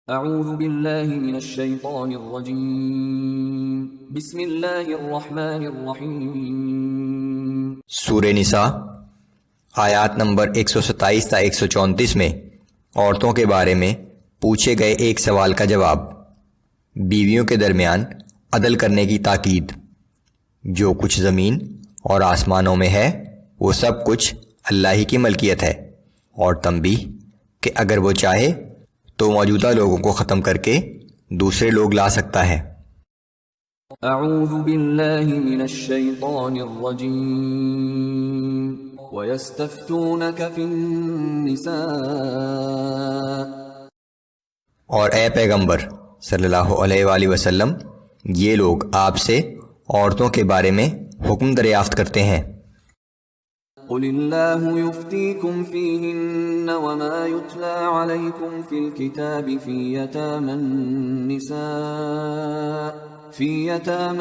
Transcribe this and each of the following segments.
اعوذ باللہ من الشیطان الرجیم بسم اللہ الرحمن الرحیم۔ سورہ نساء آیات نمبر 127 تا 134 میں عورتوں کے بارے میں پوچھے گئے ایک سوال کا جواب، بیویوں کے درمیان عدل کرنے کی تاکید۔ جو کچھ زمین اور آسمانوں میں ہے وہ سب کچھ اللہ ہی کی ملکیت ہے، اور تنبیہ کہ اگر وہ چاہے تو موجودہ لوگوں کو ختم کر کے دوسرے لوگ لا سکتا ہے۔ اعوذ باللہ من الشیطان الرجیم وَيَسْتَفْتُونَكَ فِي النِّسَاءِ، اور اے پیغمبر صلی اللہ علیہ وآلہ وسلم، یہ لوگ آپ سے عورتوں کے بارے میں حکم دریافت کرتے ہیں۔ قل اللہ یفتیکم فیہن وما یتلی علیکم فی الکتاب فی یتامی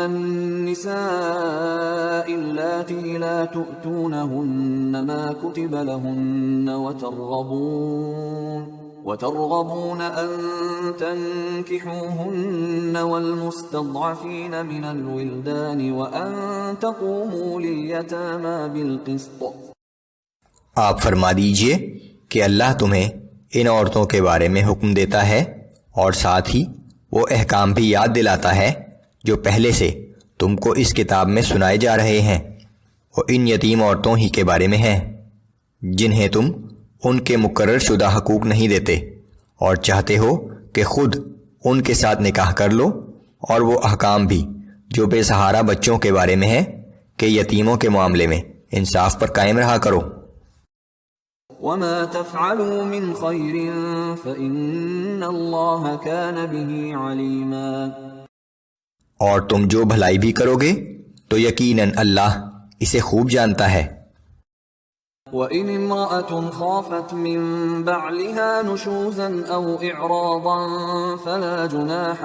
النساء اللاتی لا تؤتونہن ما کتب لہن وترغبون أن تنكحوهن والمستضعفين من الولدان وأن تقوموا لليتامى بالقسط۔ آپ فرما دیجئے کہ اللہ تمہیں ان عورتوں کے بارے میں حکم دیتا ہے، اور ساتھ ہی وہ احکام بھی یاد دلاتا ہے جو پہلے سے تم کو اس کتاب میں سنائے جا رہے ہیں، وہ ان یتیم عورتوں ہی کے بارے میں ہیں جنہیں تم ان کے مقرر شدہ حقوق نہیں دیتے، اور چاہتے ہو کہ خود ان کے ساتھ نکاح کر لو، اور وہ احکام بھی جو بے سہارا بچوں کے بارے میں ہے کہ یتیموں کے معاملے میں انصاف پر قائم رہا کرو۔ وما تفعلوا من خیر فإن اللہ کان بہ علیما، اور تم جو بھلائی بھی کرو گے تو یقیناً اللہ اسے خوب جانتا ہے۔ وَإِنِ امْرَأَةٌ خَافَتْ مِنْ بَعْلِهَا نُشُوزًا أَوْ إِعْرَاضًا فَلَا جُنَاحَ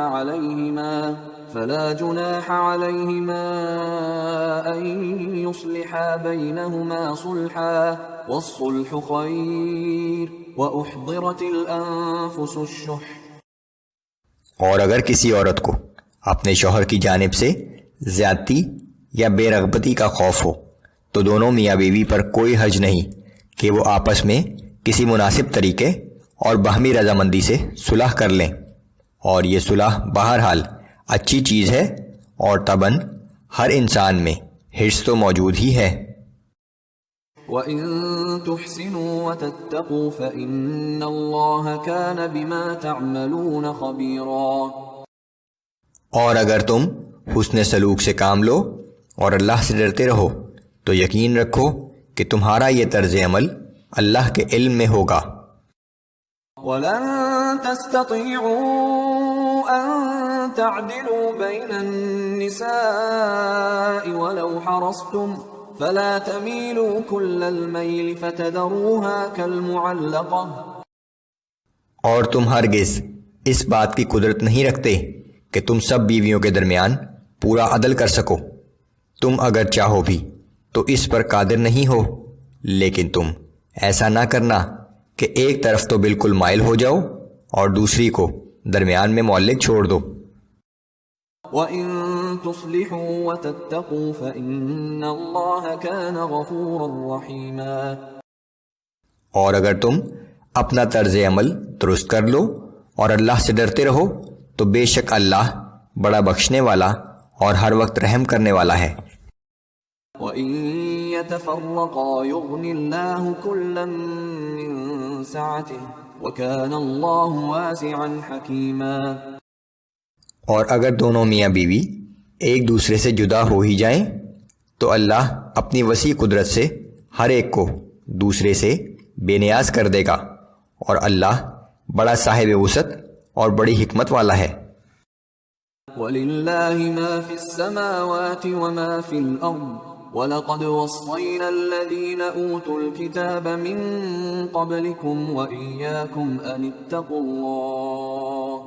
عَلَيْهِمَا أَنْ يُصْلِحَا بَيْنَهُمَا صُلْحًا وَالصُّلْحُ خَيْرٌ وَأُحْضِرَتِ الْأَنفُسُ الشُّحَّ۔ اور اگر کسی عورت کو اپنے شوہر کی جانب سے زیادتی یا بے رغبتی کا خوف ہو تو دونوں میاں بیوی پر کوئی حرج نہیں کہ وہ آپس میں کسی مناسب طریقے اور باہمی رضامندی سے صلح کر لیں، اور یہ صلح بہرحال اچھی چیز ہے، اور طبعاً ہر انسان میں حرص تو موجود ہی ہے۔ وَإِن تُحْسِنُوا وَتَتَّقُوا فَإِنَّ اللَّهَ كَانَ بِمَا تَعْمَلُونَ خَبِيرًا۔ اور اگر تم حسن سلوک سے کام لو اور اللہ سے ڈرتے رہو تو یقین رکھو کہ تمہارا یہ طرز عمل اللہ کے علم میں ہوگا۔ وَلَن تَسْتَطِيعُوا أَن تَعْدِلُوا بَيْنَ النِّسَاءِ وَلَوْ حَرَصْتُمْ فَلَا تَمِيلُوا كُلَّ الْمَيْلِ فَتَذَرُوهَا كَالْمُعَلَّقَةِ۔ اور تم ہرگز اس بات کی قدرت نہیں رکھتے کہ تم سب بیویوں کے درمیان پورا عدل کر سکو، تم اگر چاہو بھی تو اس پر قادر نہیں ہو، لیکن تم ایسا نہ کرنا کہ ایک طرف تو بالکل مائل ہو جاؤ اور دوسری کو درمیان میں معلق چھوڑ دو۔ وَإِن تُصْلِحُوا وَتَتَّقُوا فَإِنَّ اللَّهَ كَانَ غَفُورًا رَحِيمًا۔ اور اگر تم اپنا طرز عمل درست کر لو اور اللہ سے ڈرتے رہو تو بے شک اللہ بڑا بخشنے والا اور ہر وقت رحم کرنے والا ہے۔ وَإِن يَتَفَرَّقَا يُغْنِ اللَّهُ كُلًّا مِّن سَعَتِهِ وَكَانَ اللَّهُ وَاسِعًا حَكِيمًا۔ اور اگر دونوں میاں بیوی ایک دوسرے سے جدا ہو ہی جائیں تو اللہ اپنی وسیع قدرت سے ہر ایک کو دوسرے سے بے نیاز کر دے گا، اور اللہ بڑا صاحب وسعت اور بڑی حکمت والا ہے۔ وَلِلَّهِ مَا فِي السَّمَاوَاتِ وَمَا فِي الْأَرْضِ وَلَقَدْ وَصَّيْنَا الَّذِينَ أُوتُوا الْكِتَابَ مِن قَبْلِكُمْ وَإِيَّاكُمْ أَنِ اتَّقُوا اللَّهَ۔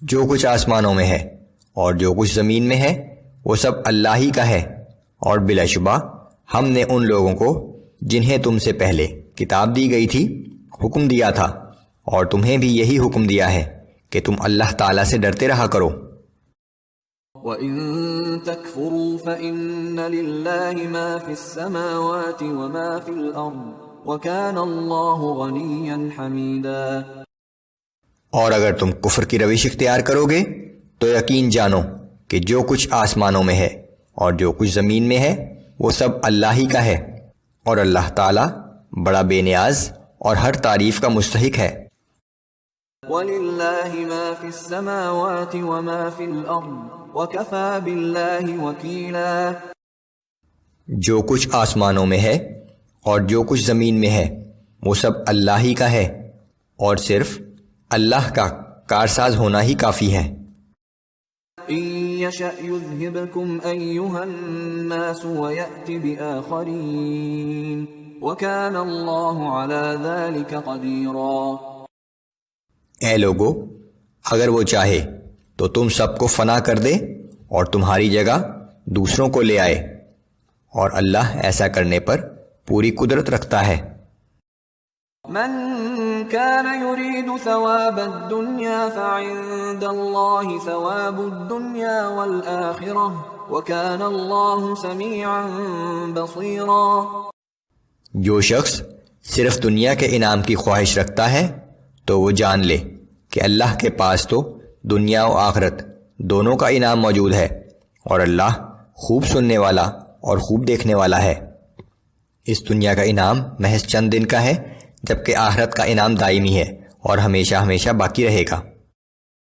جو کچھ آسمانوں میں ہے اور جو کچھ زمین میں ہے وہ سب اللہ ہی کا ہے، اور بلا شبہ ہم نے ان لوگوں کو جنہیں تم سے پہلے کتاب دی گئی تھی حکم دیا تھا اور تمہیں بھی یہی حکم دیا ہے کہ تم اللہ تعالیٰ سے ڈرتے رہا کرو۔ وَإِن تَكْفُرُوا فَإِنَّ لِلَّهِ مَا فِي السَّمَاوَاتِ وَمَا فِي الْأَرْضِ وَكَانَ اللَّهُ غَنِيًّا حَمِيدًا۔ اور اگر تم کفر کی روش اختیار کرو گے تو یقین جانو کہ جو کچھ آسمانوں میں ہے اور جو کچھ زمین میں ہے وہ سب اللہ ہی کا ہے، اور اللہ تعالیٰ بڑا بے نیاز اور ہر تعریف کا مستحق ہے۔ وَلِلَّهِ مَا فِي السَّمَاوَاتِ وَمَا فِي الْأَرْضِ وَكَفَى بِاللَّهِ وَكِيلًا۔ جو کچھ آسمانوں میں ہے اور جو کچھ زمین میں ہے وہ سب اللہ ہی کا ہے، اور صرف اللہ کا کارساز ہونا ہی کافی ہے۔ إِن يَشَأْ يُذْهِبْكُمْ أَيُّهَا النَّاسُ وَيَأْتِ بِآخَرِينَ وَكَانَ اللَّهُ عَلَى ذَلِكَ قَدِيرًا۔ اے لوگو، اگر وہ چاہے تو تم سب کو فنا کر دے اور تمہاری جگہ دوسروں کو لے آئے، اور اللہ ایسا کرنے پر پوری قدرت رکھتا ہے۔ من كان يريد ثواب الدنيا فعند الله ثواب الدنيا والآخرة وكان الله سميعا بصيرا۔ جو شخص صرف دنیا کے انعام کی خواہش رکھتا ہے تو وہ جان لے کہ اللہ کے پاس تو دنیا و آخرت دونوں کا انعام موجود ہے، اور اللہ خوب سننے والا اور خوب دیکھنے والا ہے۔ اس دنیا کا انعام محض چند دن کا ہے، جبکہ آخرت کا انعام دائمی ہے اور ہمیشہ ہمیشہ باقی رہے گا۔